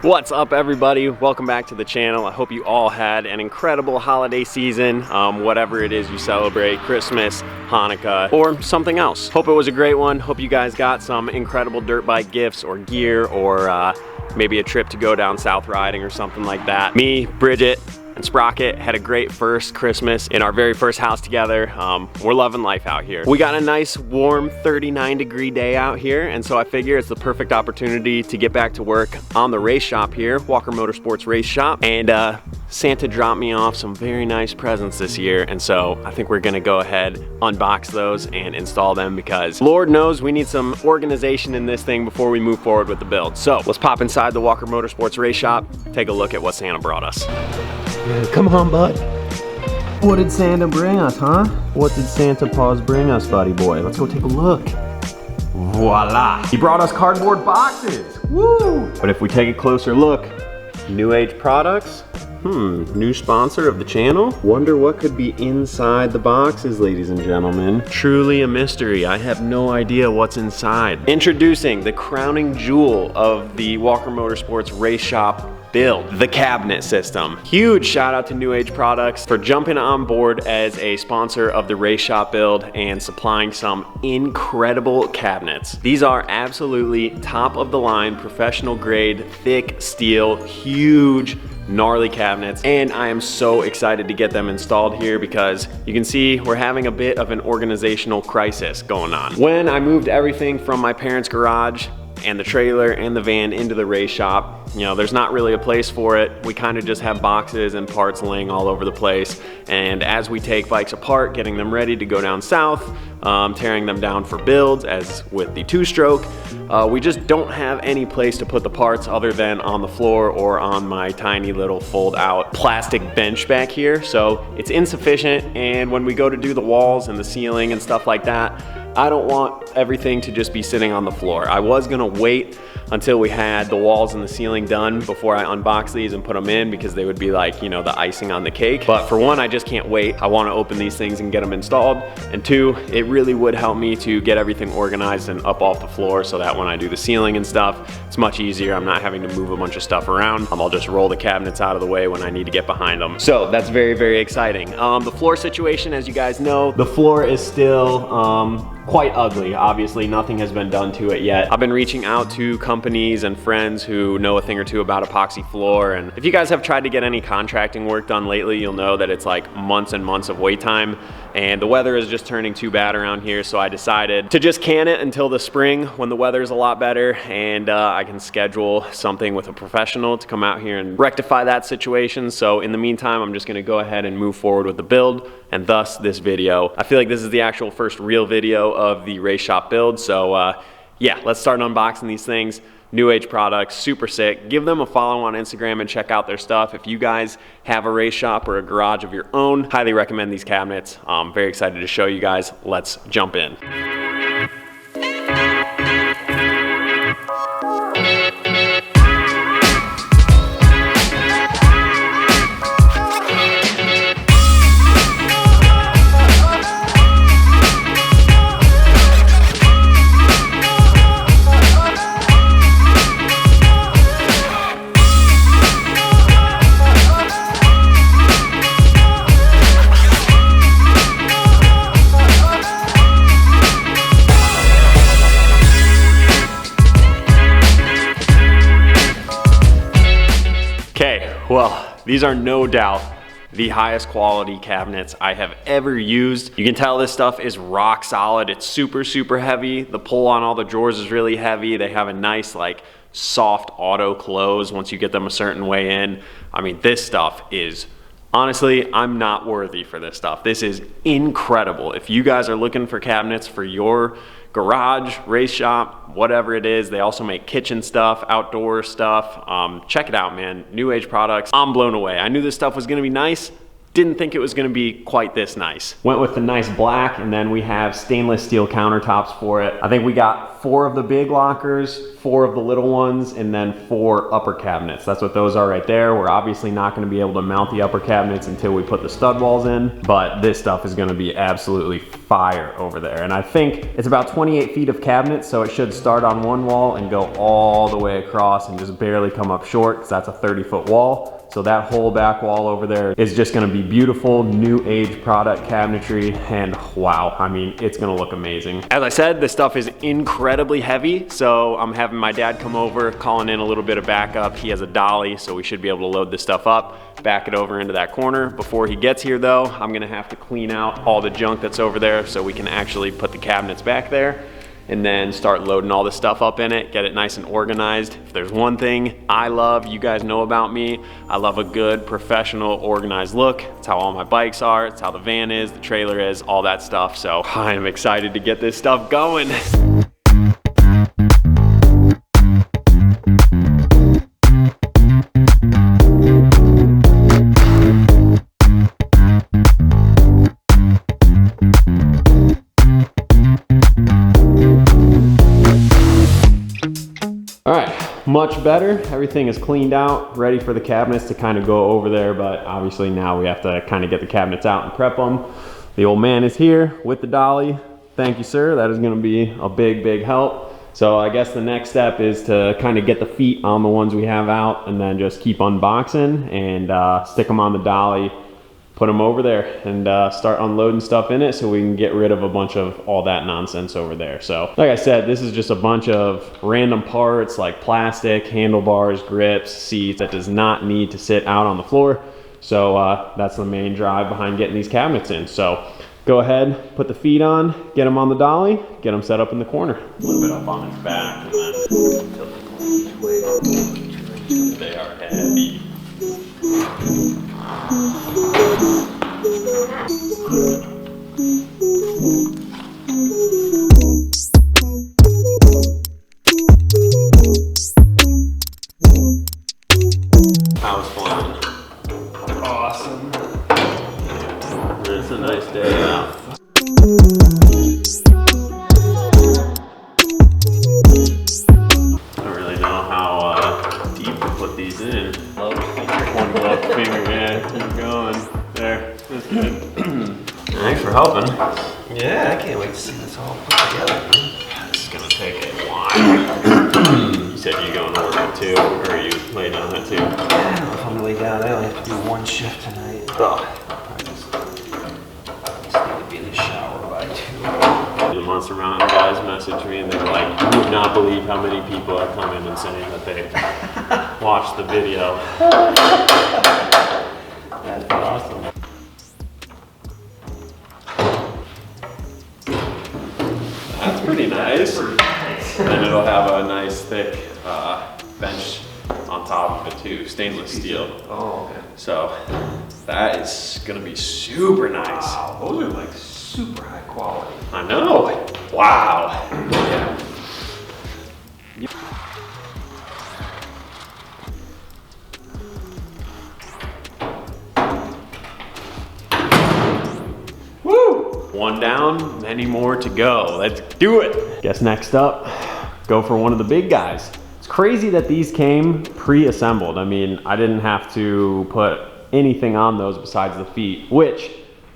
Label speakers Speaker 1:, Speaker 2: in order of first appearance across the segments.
Speaker 1: What's up, everybody? Welcome back to the channel. I hope you all had an incredible holiday season, whatever it is you celebrate, Christmas, Hanukkah, or something else. Hope it was a great one. Hope you guys got some incredible dirt bike gifts or gear, or maybe a trip to go down south riding or something like that. Me, Bridget, and Sprocket had a great first Christmas in our very first house together. We're loving life out here. We got a nice warm 39-degree day out here, and so I figure it's the perfect opportunity to get back to work on the race shop here, Walker Motorsports Race Shop. And Santa dropped me off some very nice presents this year, and so I think we're gonna go ahead, unbox those and install them, because Lord knows we need some organization in this thing before we move forward with the build. So let's pop inside the Walker Motorsports Race Shop, take a look at what Santa brought us. Come on, bud. What did Santa bring us, huh? What did Santa Paws bring us, buddy boy? Let's go take a look. Voila! He brought us cardboard boxes. Woo! But if we take a closer look, New Age Products. New sponsor of the channel. Wonder what could be inside the boxes, ladies and gentlemen. Truly a mystery. I have no idea what's inside. Introducing the crowning jewel of the Walker Motorsports Race Shop build, the cabinet system. Huge shout out to New Age Products for jumping on board as a sponsor of the race shop build and supplying some incredible cabinets. These are absolutely top of the line, professional grade, thick steel, huge, gnarly cabinets, and I am so excited to get them installed here because you can see we're having a bit of an organizational crisis going on. When I moved everything from my parents' garage and the trailer and the van into the race shop, you know, there's not really a place for it. We kind of just have boxes and parts laying all over the place, and as we take bikes apart, getting them ready to go down south, tearing them down for builds, as with the two-stroke, we just don't have any place to put the parts other than on the floor or on my tiny little fold-out plastic bench back here. So it's insufficient, and when we go to do the walls and the ceiling and stuff like that, I don't want everything to just be sitting on the floor. I was gonna wait until we had the walls and the ceiling done before I unbox these and put them in, because they would be like, you know, the icing on the cake. But for one, I just can't wait. I wanna open these things and get them installed. And two, it really would help me to get everything organized and up off the floor so that when I do the ceiling and stuff, it's much easier. I'm not having to move a bunch of stuff around. I'll just roll the cabinets out of the way when I need to get behind them. So that's very, very exciting. The floor situation, as you guys know, the floor is still, quite ugly. Obviously, nothing has been done to it yet. I've been reaching out to companies and friends who know a thing or two about epoxy floor, and if you guys have tried to get any contracting work done lately, you'll know that it's like months and months of wait time, and the weather is just turning too bad around here, so I decided to just can it until the spring when the weather is a lot better, and I can schedule something with a professional to come out here and rectify that situation. So in the meantime, I'm just gonna go ahead and move forward with the build, and thus this video. I feel like this is the actual first real video of the race shop build, so yeah, let's start unboxing these things. New Age Products, super sick. Give them a follow on Instagram and check out their stuff. If you guys have a race shop or a garage of your own, highly recommend these cabinets. I'm very excited to show you guys. Let's jump in. Well, these are no doubt the highest quality cabinets I have ever used. You can tell this stuff is rock solid. It's super, super heavy. The pull on all the drawers is really heavy. They have a nice, like, soft auto close once you get them a certain way in. I mean, this stuff is, honestly, I'm not worthy for this stuff. This is incredible. If you guys are looking for cabinets for your garage, race shop, whatever it is, they also make kitchen stuff, outdoor stuff. Check it out, man. New Age Products. I'm blown away. I knew this stuff was gonna be nice. didn't think it was gonna be quite this nice. Went with the nice black, and then we have stainless steel countertops for it. I think we got 4 of the big lockers, 4 of the little ones, and then 4 upper cabinets. That's what those are right there. We're obviously not gonna be able to mount the upper cabinets until we put the stud walls in, but this stuff is gonna be absolutely fire over there. And I think it's about 28 feet of cabinets, so it should start on one wall and go all the way across and just barely come up short, because that's a 30-foot wall. So that whole back wall over there is just gonna be beautiful, new age product cabinetry, and wow, I mean, it's gonna look amazing. As I said, this stuff is incredibly heavy, so I'm having my dad come over, calling in a little bit of backup. He has a dolly, so we should be able to load this stuff up, back it over into that corner. Before he gets here though, I'm gonna have to clean out all the junk that's over there so we can actually put the cabinets back there, and then start loading all this stuff up in it, get it nice and organized. If there's one thing I love, you guys know about me, I love a good, professional, organized look. It's how all my bikes are, it's how the van is, the trailer is, all that stuff. So I am excited to get this stuff going. Much better. Everything is cleaned out, ready for the cabinets to kind of go over there, but obviously now we have to kind of get the cabinets out and prep them. The old man is here with the dolly. Thank you, sir. That is going to be a big, big help. So I guess the next step is to kind of get the feet on the ones we have out, and then just keep unboxing and stick them on the dolly, put them over there, and start unloading stuff in it so we can get rid of a bunch of all that nonsense over there. So like I said, this is just a bunch of random parts like plastic, handlebars, grips, seats that does not need to sit out on the floor. So that's the main drive behind getting these cabinets in. So go ahead, put the feet on, get them on the dolly, get them set up in the corner. A little bit up on its back, and then tilt it each way. They are heavy. How's flying?
Speaker 2: Awesome.
Speaker 1: It's a nice day out. I don't really know how deep to put these in. One glove finger, yeah, keep going. There, that's good. Thanks for helping.
Speaker 2: Yeah, I can't wait to see this all put together.
Speaker 1: This is gonna take a while. You said you're going to work at 2, or are you laying down at 2?
Speaker 2: I don't know if I'm gonna lay down. I only have to do 1 shift tonight. I just need to be in the shower by 2.
Speaker 1: The Monster Mountain guys messaged me and they were like, you would not believe how many people are coming and saying that they watched the video.
Speaker 2: That's awesome.
Speaker 1: That's pretty nice. And it'll have a nice thick bench on top of it too, stainless steel.
Speaker 2: Oh, okay.
Speaker 1: So that is gonna be super nice.
Speaker 2: Wow, those are like super high quality.
Speaker 1: I know. Wow. Yeah. Woo! 1 down, many more to go. Let's do it. Guess next up, go for one of the big guys. It's crazy that these came pre-assembled. I mean, I didn't have to put anything on those besides the feet, which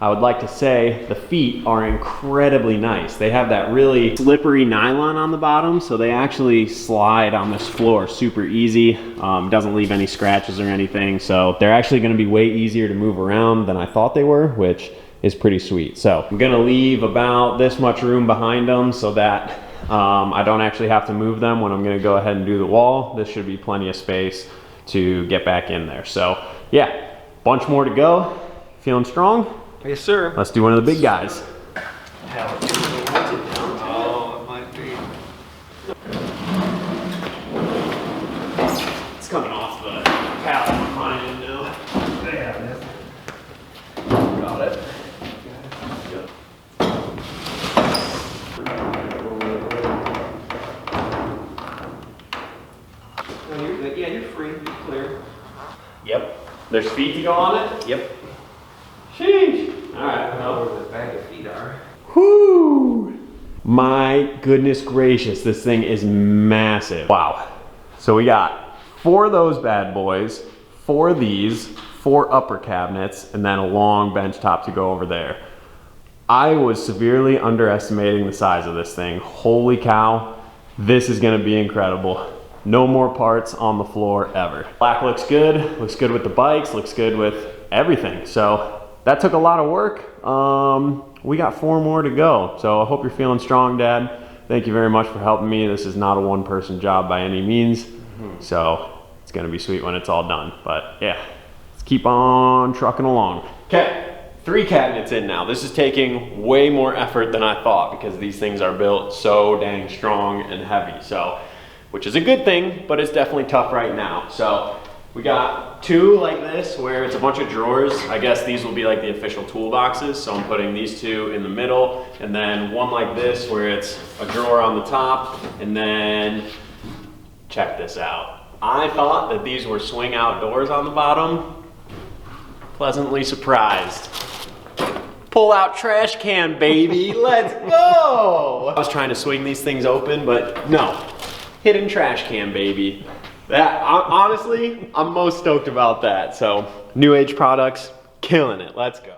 Speaker 1: I would like to say the feet are incredibly nice. They have that really slippery nylon on the bottom, so they actually slide on this floor super easy. Doesn't leave any scratches or anything, so they're actually gonna be way easier to move around than I thought they were, which is pretty sweet. So I'm gonna leave about this much room behind them so that I don't actually have to move them when I'm gonna go ahead and do the wall. This should be plenty of space to get back in there. So yeah, bunch more to go. Feeling strong?
Speaker 2: Yes, sir.
Speaker 1: Let's do one of the big guys.
Speaker 2: Oh, it might be.
Speaker 1: It's coming off the pallet behind now.
Speaker 2: Yeah,
Speaker 1: Got it. Yep.
Speaker 2: Yeah, you're free. You're clear.
Speaker 1: Yep. There's feet to go on it?
Speaker 2: Yep.
Speaker 1: Sheesh. All right.
Speaker 2: I don't know where the bag of feet are.
Speaker 1: Whoo! My goodness gracious, this thing is massive. Wow. So we got 4 of those bad boys, 4 of these, 4 upper cabinets, and then a long bench top to go over there. I was severely underestimating the size of this thing. Holy cow, this is gonna be incredible. No more parts on the floor ever. Black looks good with the bikes, looks good with everything. So that took a lot of work. We got 4 more to go. So I hope you're feeling strong, Dad. Thank you very much for helping me. This is not a one-person job by any means. So it's gonna be sweet when it's all done. But yeah, let's keep on trucking along. Okay, 3 cabinets in now. This is taking way more effort than I thought because these things are built so dang strong and heavy. So, which is a good thing, but it's definitely tough right now. So we got 2 like this where it's a bunch of drawers. I guess these will be like the official toolboxes. So I'm putting these 2 in the middle, and then one like this where it's a drawer on the top, and then check this out. I thought that these were swing out doors on the bottom. Pleasantly surprised. Pull out trash can, baby. Let's go. I was trying to swing these things open, but no. Hidden trash can, baby. That, honestly, I'm most stoked about that. So, New Age Products, killing it. Let's go.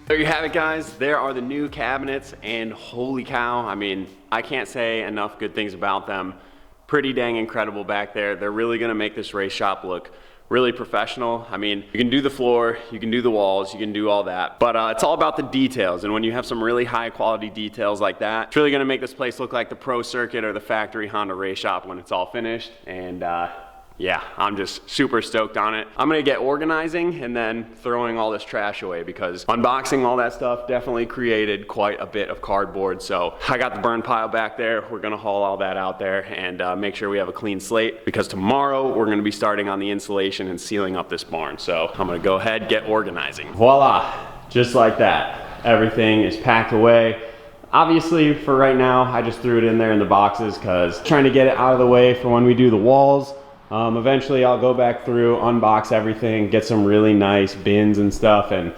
Speaker 1: There you have it, guys. There are the new cabinets, and holy cow, I mean, I can't say enough good things about them. Pretty dang incredible back there. They're really gonna make this race shop look really professional. I mean, you can do the floor, you can do the walls, you can do all that, but it's all about the details. And when you have some really high quality details like that, it's really gonna make this place look like the pro circuit or the factory Honda race shop when it's all finished. And yeah, I'm just super stoked on it. I'm gonna get organizing and then throwing all this trash away because unboxing all that stuff definitely created quite a bit of cardboard. So I got the burn pile back there. We're gonna haul all that out there and make sure we have a clean slate because tomorrow we're gonna be starting on the insulation and sealing up this barn. So I'm gonna go ahead, get organizing. Voila, just like that. Everything is packed away. Obviously for right now, I just threw it in there in the boxes because trying to get it out of the way for when we do the walls. Eventually I'll go back through, unbox everything, get some really nice bins and stuff, and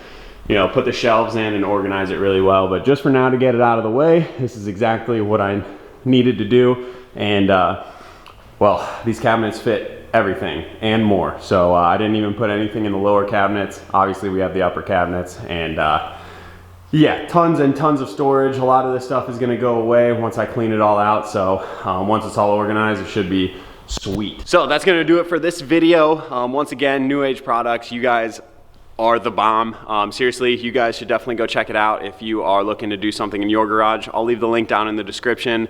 Speaker 1: you know, put the shelves in and organize it really well. But just for now, to get it out of the way, this is exactly what I needed to do. And well, these cabinets fit everything and more. So I didn't even put anything in the lower cabinets. Obviously we have the upper cabinets, and yeah, tons and tons of storage. A lot of this stuff is gonna go away once I clean it all out. So once it's all organized, it should be sweet. So that's gonna do it for this video. Once again, New Age Products, you guys are the bomb. Seriously, you guys should definitely go check it out if you are looking to do something in your garage. I'll leave the link down in the description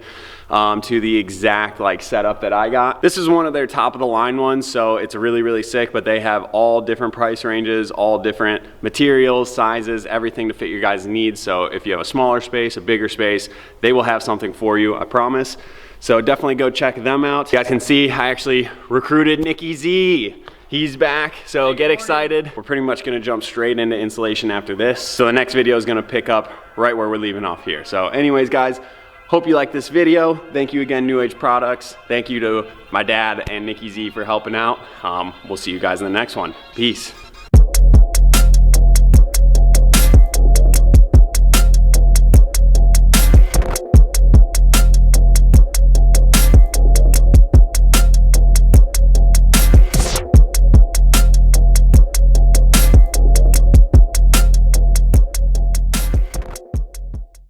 Speaker 1: to the exact like setup that I got. This is one of their top of the line ones, so it's really, really sick, but they have all different price ranges, all different materials, sizes, everything to fit your guys' needs. So if you have a smaller space, a bigger space, they will have something for you, I promise. So definitely go check them out. You guys can see I actually recruited Nicky Z. He's back, so get excited. We're pretty much gonna jump straight into installation after this. So the next video is gonna pick up right where we're leaving off here. So anyways, guys, hope you liked this video. Thank you again, New Age Products. Thank you to my dad and Nicky Z for helping out. We'll see you guys in the next one. Peace.